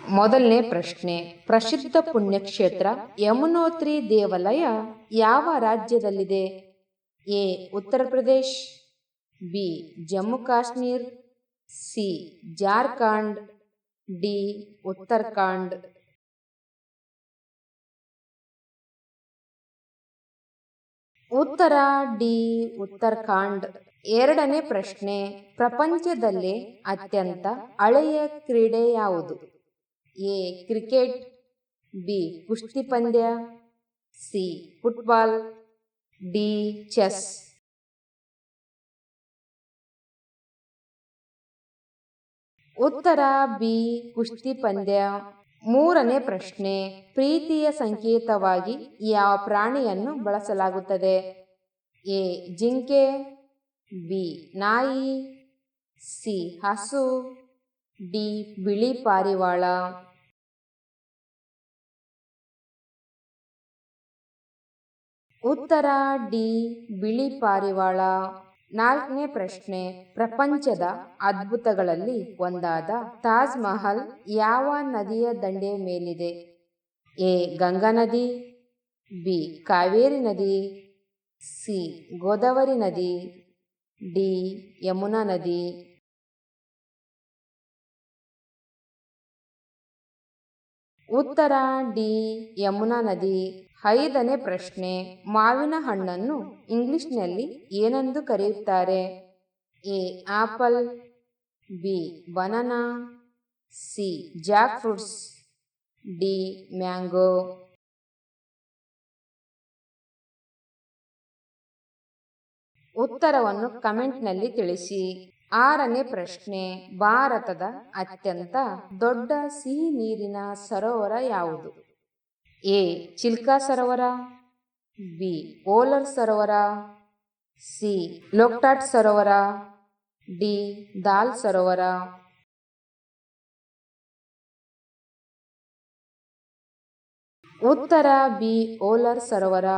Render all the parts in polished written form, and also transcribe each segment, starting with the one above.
ಮೊದಲನೇ ಪ್ರಶ್ನೆ, ಪ್ರಸಿದ್ಧ ಪುಣ್ಯಕ್ಷೇತ್ರ ಯಮುನೋತ್ರಿ ದೇವಾಲಯ ಯಾವ ರಾಜ್ಯದಲ್ಲಿದೆ? A. Uttar Pradesh, B. Jammu Kashmir, C. Jharkhand, D. Uttarakhand. ಉತ್ತರ ಡಿ. ಉತ್ತರಾಖಂಡ್. ಎರಡನೇ ಪ್ರಶ್ನೆ, ಪ್ರಪಂಚದಲ್ಲೇ ಅತ್ಯಂತ ಹಳೆಯ ಕ್ರೀಡೆ ಯಾವುದು? ಎ. Cricket, B. ಕುಸ್ತಿ ಪಂದ್ಯ, ಸಿ. Football, D. ಚೆಸ್. ಉತ್ತರ ಬಿ. ಕುಸ್ತಿ ಪಂದ್ಯ. ಮೂರನೇ ಪ್ರಶ್ನೆ, ಪ್ರೀತಿಯ ಸಂಕೇತವಾಗಿ ಯಾವ ಪ್ರಾಣಿಯನ್ನು ಬಳಸಲಾಗುತ್ತದೆ? ಎ. ಜಿಂಕೆ, ಬಿ. ನಾಯಿ, ಸಿ. ಹಸು, ಡಿ. ಬಿಳಿ ಪಾರಿವಾಳ. ಉತ್ತರ ಡಿ. ಬಿಳಿ ಪಾರಿವಾಳ. ನಾಲ್ಕನೇ ಪ್ರಶ್ನೆ, ಪ್ರಪಂಚದ ಅದ್ಭುತಗಳಲ್ಲಿ ಒಂದಾದ ತಾಜ್ ಮಹಲ್ ಯಾವ ನದಿಯ ದಂಡೆಯ ಮೇಲಿದೆ? ಎ. ಗಂಗಾ ನದಿ, ಬಿ. ಕಾವೇರಿ ನದಿ, ಸಿ. ಗೋದಾವರಿ ನದಿ, ಡಿ. ಯಮುನಾ ನದಿ. ಉತ್ತರ ಡಿ. ಯಮುನಾ ನದಿ. ಐದನೇ ಪ್ರಶ್ನೆ, ಮಾವಿನ ಹಣ್ಣನ್ನು ಇಂಗ್ಲಿಷ್ನಲ್ಲಿ ಏನೆಂದು ಕರೆಯುತ್ತಾರೆ? A. Apple, B. Banana, C. Jack fruits, D. Mango. ಉತ್ತರವನ್ನು ಕಮೆಂಟ್ನಲ್ಲಿ ತಿಳಿಸಿ. ಆರನೇ ಪ್ರಶ್ನೆ, ಭಾರತದ ಅತ್ಯಂತ ದೊಡ್ಡ ಸಿಹಿ ನೀರಿನ ಸರೋವರ ಯಾವುದು? ಎ. ಚಿಲ್ಕಾ ಸರೋವರ, ಬಿ. ಬೋಲರ್ ಸರೋವರ, ಸಿ. ಲೋಕ್ಟಾಕ್ ಸರೋವರ, ಡಿ. ದಾಲ್ ಸರೋವರ. ಉತ್ತರ ಬಿ. ಬೋಲರ್ ಸರೋವರ.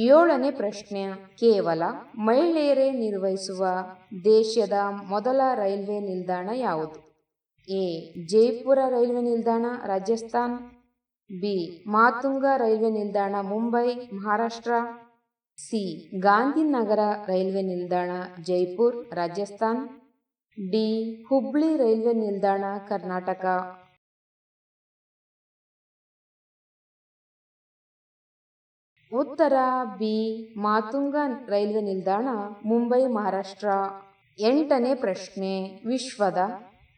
ಏಳನೇ ಪ್ರಶ್ನೆ, ಕೇವಲ ಮಹಿಳೆಯರೇ ನಿರ್ವಹಿಸುವ ದೇಶದ ಮೊದಲ ರೈಲ್ವೆ ನಿಲ್ದಾಣ ಯಾವುದು? ಎ. ಜೈಪುರ ರೈಲ್ವೆ ನಿಲ್ದಾಣ, ರಾಜಸ್ಥಾನ್, ಬಿ. ಮಾತುಂಗ ರೈಲ್ವೆ ನಿಲ್ದಾಣ, ಮುಂಬೈ, ಮಹಾರಾಷ್ಟ್ರ, ಸಿ. ಗಾಂಧಿನಗರ ರೈಲ್ವೆ ನಿಲ್ದಾಣ, ಜೈಪುರ್, ರಾಜಸ್ಥಾನ್, ಡಿ. ಹುಬ್ಳಿ ರೈಲ್ವೆ ನಿಲ್ದಾಣ, ಕರ್ನಾಟಕ. ಉತ್ತರ ಬಿ. ಮಾತುಂಗ ರೈಲ್ವೆ ನಿಲ್ದಾಣ, ಮುಂಬೈ, ಮಹಾರಾಷ್ಟ್ರ. ಎಂಟನೇ ಪ್ರಶ್ನೆ, ವಿಶ್ವದ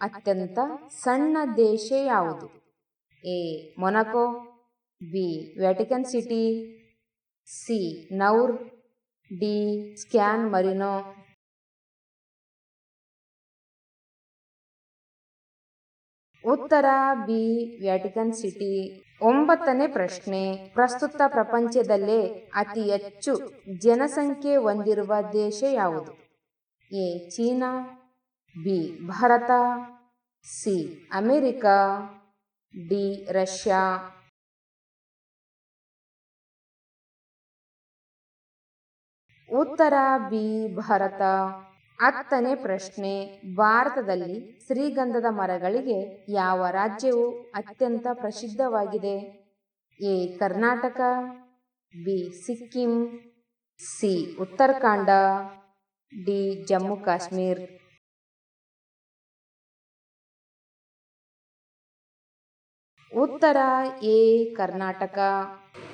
ಅತ್ಯಂತ ಸಣ್ಣ ದೇಶ ಯಾವುದು? A. Monaco, B. Vatican city, C. Nauru, D. San Marino. ಉತ್ತರ ಬಿ. Vatican city. ಒಂಬತ್ತನೇ ಪ್ರಶ್ನೆ, ಪ್ರಸ್ತುತ ಪ್ರಪಂಚದಲ್ಲೇ ಅತಿ ಹೆಚ್ಚು ಜನಸಂಖ್ಯೆ ಹೊಂದಿರುವ ದೇಶ ಯಾವುದು? A. China, B. Bharat, C. America, D. Russia. ಉತ್ತರ ಬಿ. ಭಾರತ. ಹತ್ತನೇ ಪ್ರಶ್ನೆ, ಭಾರತದಲ್ಲಿ ಶ್ರೀಗಂಧದ ಮರಗಳಿಗೆ ಯಾವ ರಾಜ್ಯವು ಅತ್ಯಂತ ಪ್ರಸಿದ್ಧವಾಗಿದೆ? A. Karnataka, B. Sikkim, C. Uttarakhand, D. Jammu Kashmir. ಉತ್ತರ ಎ. ಕರ್ನಾಟಕ.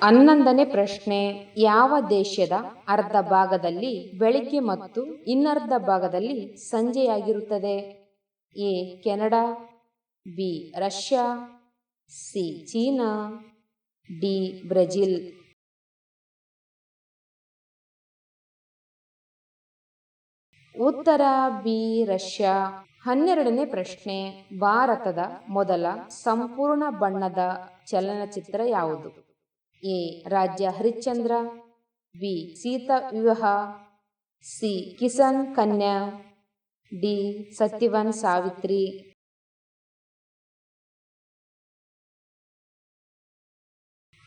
ಹನ್ನೊಂದನೇ ಪ್ರಶ್ನೆ, ಯಾವ ದೇಶದ ಅರ್ಧ ಭಾಗದಲ್ಲಿ ಬೆಳಿಗ್ಗೆ ಮತ್ತು ಇನ್ನರ್ಧ ಭಾಗದಲ್ಲಿ ಸಂಜೆಯಾಗಿರುತ್ತದೆ? A. Canada, B. Russia, C. China, D. Brazil. ಉತ್ತರ ಬಿ. ರಷ್ಯಾ. ಹನ್ನೆರಡನೇ ಪ್ರಶ್ನೆ, ಭಾರತದ ಮೊದಲ ಸಂಪೂರ್ಣ ಬಣ್ಣದ ಚಲನಚಿತ್ರ ಯಾವುದು? A. Raja Harishchandra, B. Seeta Vivah, C. Kisan Kanya, D. Satyavan Savitri.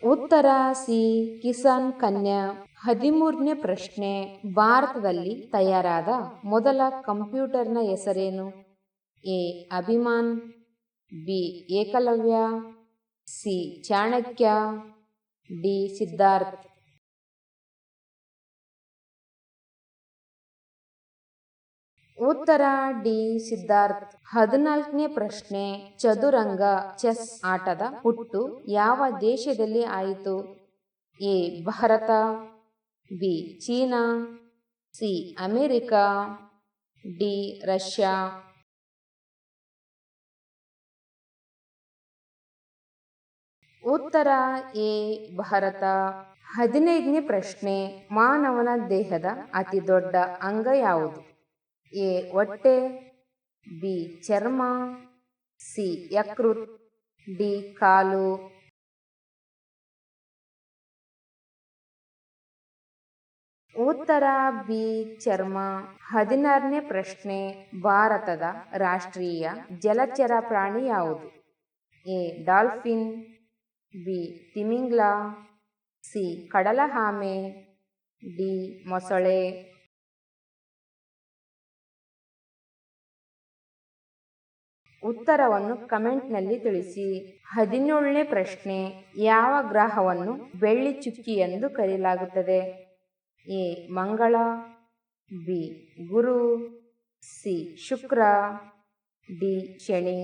ಉತ್ತರ ಸಿ. ಕಿಸಾನ್ ಕನ್ಯಾ. 13ನೇ ಪ್ರಶ್ನೆ, ಭಾರತದಲ್ಲಿ ತಯಾರಾದ ಮೊದಲ ಕಂಪ್ಯೂಟರ್ನ ಹೆಸರೇನು? A. Abhiman, B Ekalavya, C Chanakya, D Siddharth. ಉತ್ತರ ಡಿ ಸಿದ್ಧಾರ್ಥ್. 14ನೇ ಪ್ರಶ್ನೆ, ಚದುರಂಗ ಚೆಸ್ ಆಟದ ಹುಟ್ಟು ಯಾವ ದೇಶದಲ್ಲಿ ಆಯಿತು? A Bharat, B China, C America, D Russia. ಉತ್ತರ ಎ ಭಾರತ. 15ನೇ ಪ್ರಶ್ನೆ, ಮಾನವನ ದೇಹದ ಅತಿ ದೊಡ್ಡ ಅಂಗ ಯಾವುದು? ಎ ಹೊಟ್ಟೆ, ಬಿ ಚರ್ಮ, ಸಿ ಯಕೃತ್, ಡಿ ಕಾಲು. ಉತ್ತರ ಬಿ ಚರ್ಮ. 16ನೇ ಪ್ರಶ್ನೆ, ಭಾರತದ ರಾಷ್ಟ್ರೀಯ ಜಲಚರ ಪ್ರಾಣಿ ಯಾವುದು? ಎ ಡಾಲ್ಫಿನ್, ಬಿ ತಿಮಿಂಗ್ಲ, ಸಿ ಕಡಲ ಆಮೆ, ಡಿ ಮೊಸಳೆ. ಉತ್ತರವನ್ನು ಕಮೆಂಟ್ನಲ್ಲಿ ತಿಳಿಸಿ. 17ನೇ ಪ್ರಶ್ನೆ, ಯಾವ ಗ್ರಹವನ್ನು ಬೆಳ್ಳಿ ಚುಕ್ಕಿ ಎಂದು ಕರೆಯಲಾಗುತ್ತದೆ? ಎ ಮಂಗಳ, ಬಿ ಗುರು, ಸಿ ಶುಕ್ರ, ಡಿ ಶನಿ.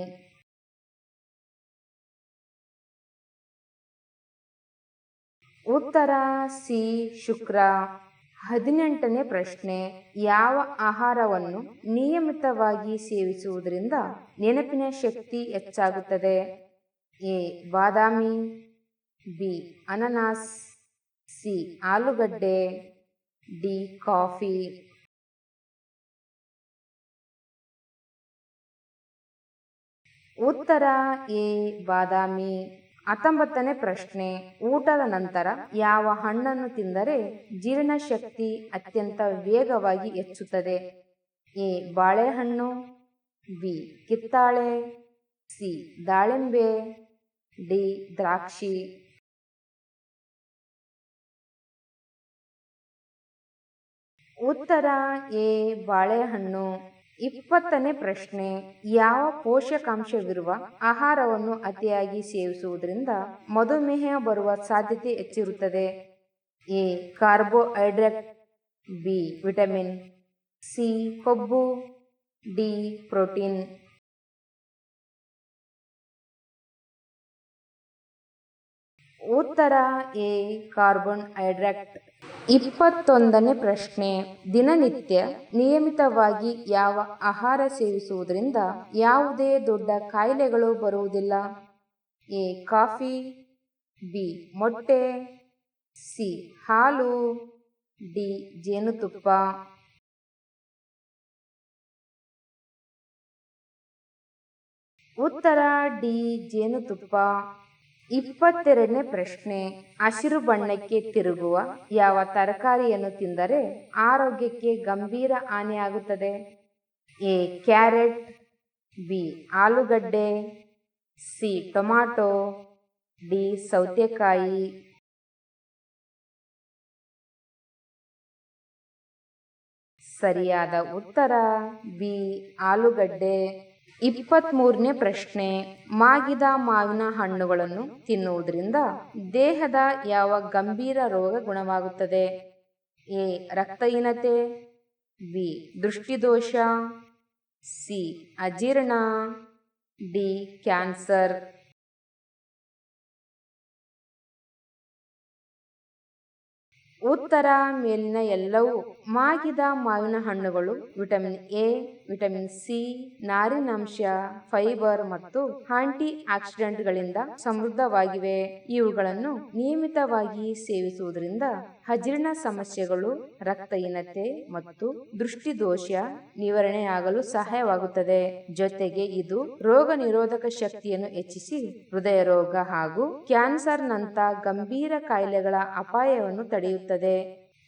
ಉತ್ತರ ಸಿ ಶುಕ್ರ. 18ನೇ ಪ್ರಶ್ನೆ, ಯಾವ ಆಹಾರವನ್ನು ನಿಯಮಿತವಾಗಿ ಸೇವಿಸುವುದರಿಂದ ನೆನಪಿನ ಶಕ್ತಿ ಹೆಚ್ಚಾಗುತ್ತದೆ? ಎ ಬಾದಾಮಿ, ಬಿ ಅನನಾಸ್, ಸಿ ಆಲೂಗಡ್ಡೆ, ಡಿ ಕಾಫಿ. ಉತ್ತರ ಎ ಬಾದಾಮಿ. 19ನೇ ಪ್ರಶ್ನೆ, ಊಟದ ನಂತರ ಯಾವ ಹಣ್ಣನ್ನು ತಿಂದರೆ ಜೀರ್ಣಶಕ್ತಿ ಅತ್ಯಂತ ವೇಗವಾಗಿ ಹೆಚ್ಚುತ್ತದೆ? ಎ ಬಾಳೆಹಣ್ಣು, ಬಿ ಕಿತ್ತಾಳೆ, ಸಿ ದಾಳಿಂಬೆ, ಡಿ ದ್ರಾಕ್ಷಿ. ಉತ್ತರ ಎ ಬಾಳೆಹಣ್ಣು. 20ನೇ ಪ್ರಶ್ನೆ, ಯಾವ ಪೋಷಕಾಂಶವಿರುವ ಆಹಾರವನ್ನು ಅತಿಯಾಗಿ ಸೇವಿಸುವುದರಿಂದ ಮಧುಮೇಹ ಬರುವ ಸಾಧ್ಯತೆ ಹೆಚ್ಚಿರುತ್ತದೆ? A carbohydrate, B vitamin, C ಕೊಬ್ಬು, ಡಿ ಪ್ರೋಟೀನ್. ಉತ್ತರ ಎ ಕಾರ್ಬೋಹೈಡ್ರೇಟ್. 21ನೇ ಪ್ರಶ್ನೆ, ದಿನನಿತ್ಯ ನಿಯಮಿತವಾಗಿ ಯಾವ ಆಹಾರ ಸೇವಿಸುವುದರಿಂದ ಯಾವುದೇ ದೊಡ್ಡ ಕಾಯಿಲೆಗಳು ಬರುವುದಿಲ್ಲ? ಎ ಕಾಫಿ, ಬಿ ಮೊಟ್ಟೆ, ಸಿ ಹಾಲು, ಡಿ ಜೇನುತುಪ್ಪ. ಉತ್ತರ ಡಿ ಜೇನುತುಪ್ಪ. 22ನೇ ಪ್ರಶ್ನೆ, ಹಸಿರು ಬಣ್ಣಕ್ಕೆ ತಿರುಗುವ ಯಾವ ತರಕಾರಿಯನ್ನು ತಿಂದರೆ ಆರೋಗ್ಯಕ್ಕೆ ಗಂಭೀರ ಹಾನಿಯಾಗುತ್ತದೆ? ಎ ಕ್ಯಾರೆಟ್, ಬಿ ಆಲೂಗಡ್ಡೆ, ಸಿ ಟೊಮಾಟೊ, ಡಿ ಸೌತೆಕಾಯಿ. ಸರಿಯಾದ ಉತ್ತರ ಬಿ ಆಲೂಗಡ್ಡೆ. 23ನೇ ಪ್ರಶ್ನೆ, ಮಾಗಿದ ಮಾವಿನ ಹಣ್ಣುಗಳನ್ನು ತಿನ್ನುವುದರಿಂದ ದೇಹದ ಯಾವ ಗಂಭೀರ ರೋಗ ಗುಣವಾಗುತ್ತದೆ? ಎ ರಕ್ತಹೀನತೆ, ಬಿ ದೃಷ್ಟಿದೋಷ, ಸಿ ಅಜೀರ್ಣ, ಡಿ ಕ್ಯಾನ್ಸರ್. ಉತ್ತರ ಮೇಲಿನ ಎಲ್ಲವೂ. ಮಾಗಿದ ಮಾವಿನ ಹಣ್ಣುಗಳು ವಿಟಮಿನ್ ಎ, ವಿಟಮಿನ್ ಸಿ, ನಾರಿನಾಂಶ, ಫೈಬರ್ ಮತ್ತು ಆಂಟಿ ಆಕ್ಸಿಡೆಂಟ್ಗಳಿಂದ ಸಮೃದ್ಧವಾಗಿವೆ. ಇವುಗಳನ್ನು ನಿಯಮಿತವಾಗಿ ಸೇವಿಸುವುದರಿಂದ ಅಜೀರ್ಣ ಸಮಸ್ಯೆಗಳು, ರಕ್ತಹೀನತೆ ಮತ್ತು ದೃಷ್ಟಿದೋಷ ನಿವಾರಣೆಯಾಗಲು ಸಹಾಯವಾಗುತ್ತದೆ. ಜೊತೆಗೆ ಇದು ರೋಗ ನಿರೋಧಕ ಶಕ್ತಿಯನ್ನು ಹೆಚ್ಚಿಸಿ ಹೃದಯ ರೋಗ ಹಾಗೂ ಕ್ಯಾನ್ಸರ್ನಂತ ಗಂಭೀರ ಕಾಯಿಲೆಗಳ ಅಪಾಯವನ್ನು ತಡೆಯುತ್ತದೆ.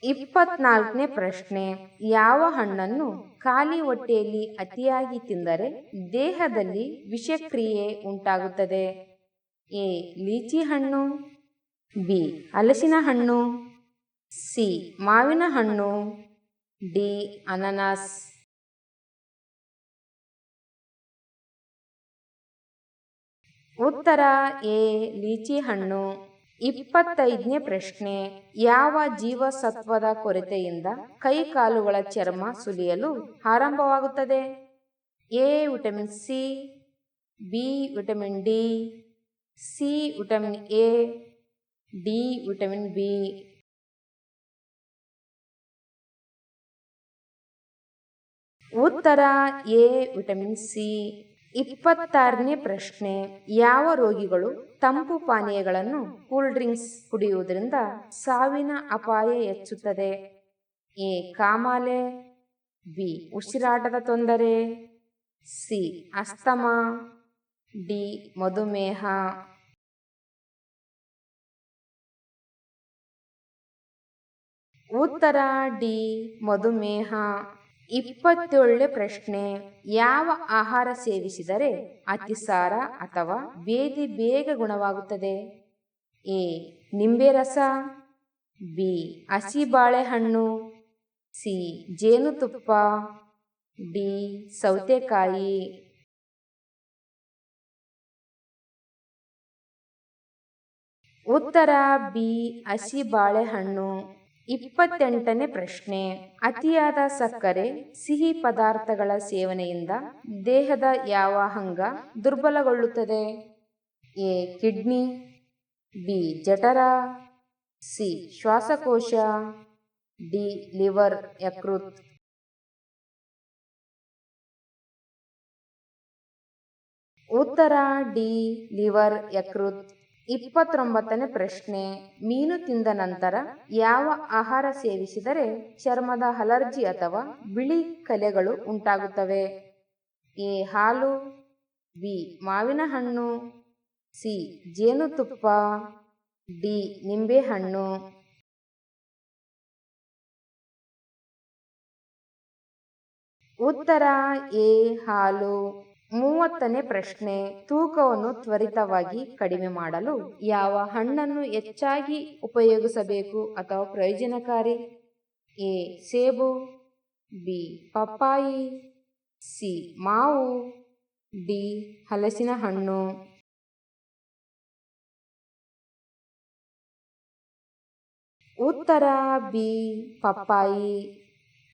24ನೇ ಪ್ರಶ್ನೆ, ಯಾವ ಹಣ್ಣನ್ನು ಖಾಲಿ ಹೊಟ್ಟೆಯಲ್ಲಿ ಅತಿಯಾಗಿ ತಿಂದರೆ ದೇಹದಲ್ಲಿ ವಿಷಕ್ರಿಯೆ ಉಂಟಾಗುತ್ತದೆ? ಎ ಲೀಚಿ ಹಣ್ಣು, ಬಿ ಹಲಸಿನ ಹಣ್ಣು, ಸಿ ಮಾವಿನ ಹಣ್ಣು, ಡಿ ಅನನಾಸ್. ಉತ್ತರ ಎ ಲೀಚಿ ಹಣ್ಣು. 25ನೇ ಪ್ರಶ್ನೆ, ಯಾವ ಜೀವಸತ್ವದ ಕೊರತೆಯಿಂದ ಕೈಕಾಲುಗಳ ಚರ್ಮ ಸುಲಿಯಲು ಆರಂಭವಾಗುತ್ತದೆ? A vitamin C, B vitamin D, C vitamin A, D vitamin B. ಉತ್ತರ ಎ ವಿಟಮಿನ್ ಸಿ. 26ನೇ ಪ್ರಶ್ನೆ, ಯಾವ ರೋಗಿಗಳು ತಂಪು ಪಾನೀಯಗಳನ್ನು ಕೂಲ್ ಡ್ರಿಂಕ್ಸ್ ಕುಡಿಯುವುದರಿಂದ ಸಾವಿನ ಅಪಾಯ ಹೆಚ್ಚುತ್ತದೆ? ಎ ಕಾಮಾಲೆ, ಬಿ ಉಸಿರಾಟದ ತೊಂದರೆ, ಸಿ ಅಸ್ತಮಾ, ಡಿ ಮಧುಮೇಹ. ಉತ್ತರ ಡಿ ಮಧುಮೇಹ. 27ನೇ ಪ್ರಶ್ನೆ, ಯಾವ ಆಹಾರ ಸೇವಿಸಿದರೆ ಅತಿಸಾರ ಅಥವಾ ಭೇದಿ ಬೇಗ ಗುಣವಾಗುತ್ತದೆ? ಎ ನಿಂಬೆ ರಸ, ಬಿ ಹಸಿ ಬಾಳೆಹಣ್ಣು, ಸಿ ಜೇನುತುಪ್ಪ, ಡಿ ಸೌತೆಕಾಯಿ. ಉತ್ತರ ಬಿ ಹಸಿ ಬಾಳೆಹಣ್ಣು. 28ನೇ ಪ್ರಶ್ನೆ, ಅತಿಯಾದ ಸಕ್ಕರೆ ಸಿಹಿ ಪದಾರ್ಥಗಳ ಸೇವನೆಯಿಂದ ದೇಹದ ಯಾವ ಅಂಗ ದುರ್ಬಲಗೊಳ್ಳುತ್ತದೆ? ಎ ಕಿಡ್ನಿ, ಬಿ ಜಠರ, ಸಿ ಶ್ವಾಸಕೋಶ, ಡಿ ಲಿವರ್ ಯಕೃತ್. ಉತ್ತರ ಡಿ ಲಿವರ್ ಯಕೃತ್. 29ನೇ ಪ್ರಶ್ನೆ, ಮೀನು ತಿಂದ ನಂತರ ಯಾವ ಆಹಾರ ಸೇವಿಸಿದರೆ ಚರ್ಮದ ಅಲರ್ಜಿ ಅಥವಾ ಬಿಳಿ ಕಲೆಗಳು ಉಂಟಾಗುತ್ತವೆ? ಎ ಹಾಲು, ಬಿ ಮಾವಿನ ಹಣ್ಣು, ಸಿ ಜೇನುತುಪ್ಪ, ಡಿ ನಿಂಬೆಹಣ್ಣು. ಉತ್ತರ ಎ ಹಾಲು. 30ನೇ ಪ್ರಶ್ನೆ, ತೂಕವನ್ನು ತ್ವರಿತವಾಗಿ ಕಡಿಮೆ ಮಾಡಲು ಯಾವ ಹಣ್ಣನ್ನು ಹೆಚ್ಚಾಗಿ ಉಪಯೋಗಿಸಬೇಕು ಅಥವಾ ಪ್ರಯೋಜನಕಾರಿ? ಎ ಸೇಬು, ಬಿ ಪಪ್ಪಾಯಿ, ಸಿ ಮಾವು, ಡಿ ಹಲಸಿನ ಹಣ್ಣು. ಉತ್ತರ ಬಿ ಪಪ್ಪಾಯಿ.